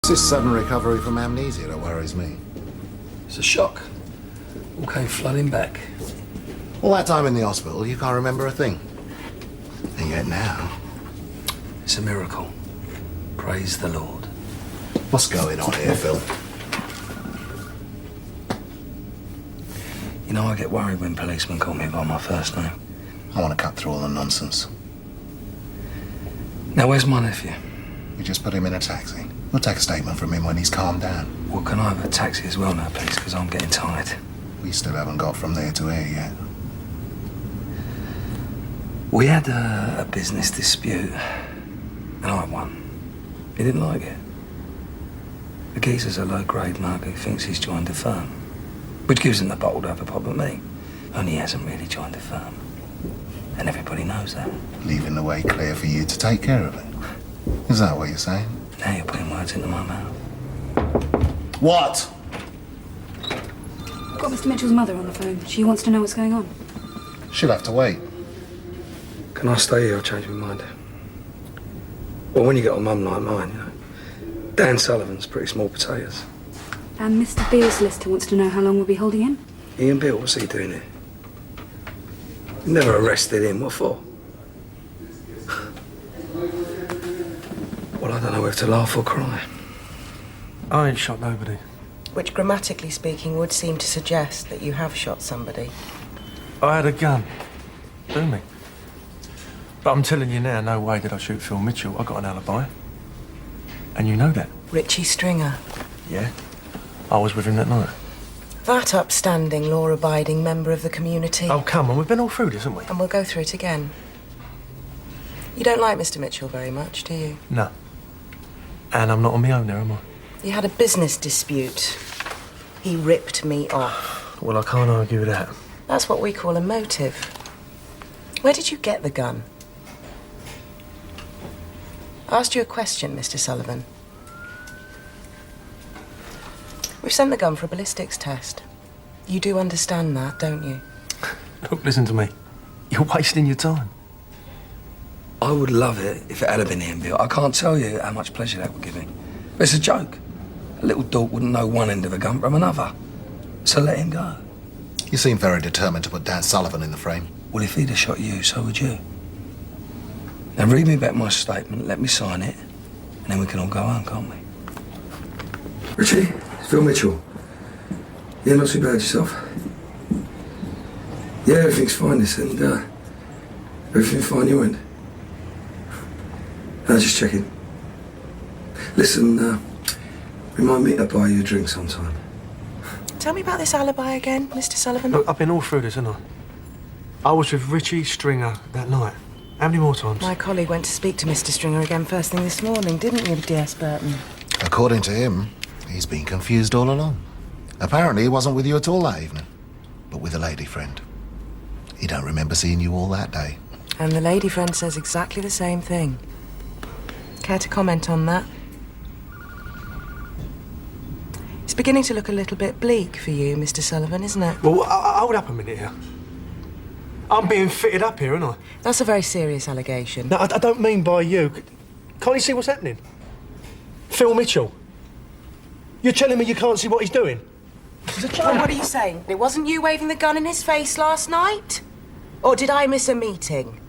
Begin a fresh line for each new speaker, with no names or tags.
It's this sudden recovery from amnesia that worries me.
It's a shock. All came flooding back.
All that time in the hospital, you can't remember a thing. And yet now...
It's a miracle. Praise the Lord.
What's going on here, Phil?
You know, I get worried when policemen call me by my first name.
I want to cut through all the nonsense.
Now, where's my nephew?
We just put him in a taxi. We'll take a statement from him when he's calmed down.
Well, can I have a taxi as well now, please? Because I'm getting tired.
We still haven't got from there to here yet.
We had a business dispute, and I won. He didn't like it. The geezer's a low-grade mug who thinks he's joined a firm, which gives him the bottle to have a pop at me. Only he hasn't really joined a firm. And everybody knows that.
Leaving the way clear for you to take care of it. Is that what you're saying?
Now you're putting words into my mouth.
What?
I've got Mr. Mitchell's mother on the phone. She wants to know what's going on.
She'll have to wait.
Can I stay here or change my mind? Well, when you got a mum like mine, you know, Dan Sullivan's pretty small potatoes.
And Mr. Beale's solicitor wants to know how long we'll be holding him.
Ian Beale, what's he doing here? Never arrested him, what for? Well, I don't know whether to laugh or cry.
I ain't shot nobody.
Which, grammatically speaking, would seem to suggest that you have shot somebody.
I had a gun. Do me. But I'm telling you now, no way did I shoot Phil Mitchell. I got an alibi. And you know that.
Richie Stringer.
Yeah. I was with him that night.
That upstanding, law-abiding member of the community.
Oh, come on, we've been all through this, haven't we?
And we'll go through it again. You don't like Mr. Mitchell very much, do you?
No. And I'm not on my own there, am I?
You had a business dispute. He ripped me off.
Well, I can't argue with that.
That's what we call a motive. Where did you get the gun? I asked you a question, Mr. Sullivan. We've sent the gun for a ballistics test. You do understand that, don't you?
Look, listen to me. You're wasting your time.
I would love it if it had been Ian Beale. I can't tell you how much pleasure that would give me. But it's a joke. A little dolt wouldn't know one end of a gun from another. So let him go.
You seem very determined to put Dan Sullivan in the frame.
Well, if he'd have shot you, so would you. Now read me back my statement, let me sign it, and then we can all go home, can't we? Richie, it's Phil Mitchell. Yeah, not too bad yourself. Yeah, everything's fine this end. Everything's fine your end. Just checking. Listen, remind me to buy you a drink sometime.
Tell me about this alibi again, Mr. Sullivan.
Look, I've been all through this, haven't I? I was with Richie Stringer that night. How many more times?
My colleague went to speak to Mr. Stringer again first thing this morning, didn't you, D.S. Burton?
According to him, he's been confused all along. Apparently he wasn't with you at all that evening, but with a lady friend. He don't remember seeing you all that day.
And the lady friend says exactly the same thing. Care to comment on that? It's beginning to look a little bit bleak for you, Mr. Sullivan, isn't it?
Well, hold up a minute here. I'm being fitted up here, aren't I?
That's a very serious allegation.
No, I don't mean by you. Can't you see what's happening? Phil Mitchell. You're telling me you can't see what he's doing? It's a joke.
Well, what are you saying? It wasn't you waving the gun in his face last night? Or did I miss a meeting?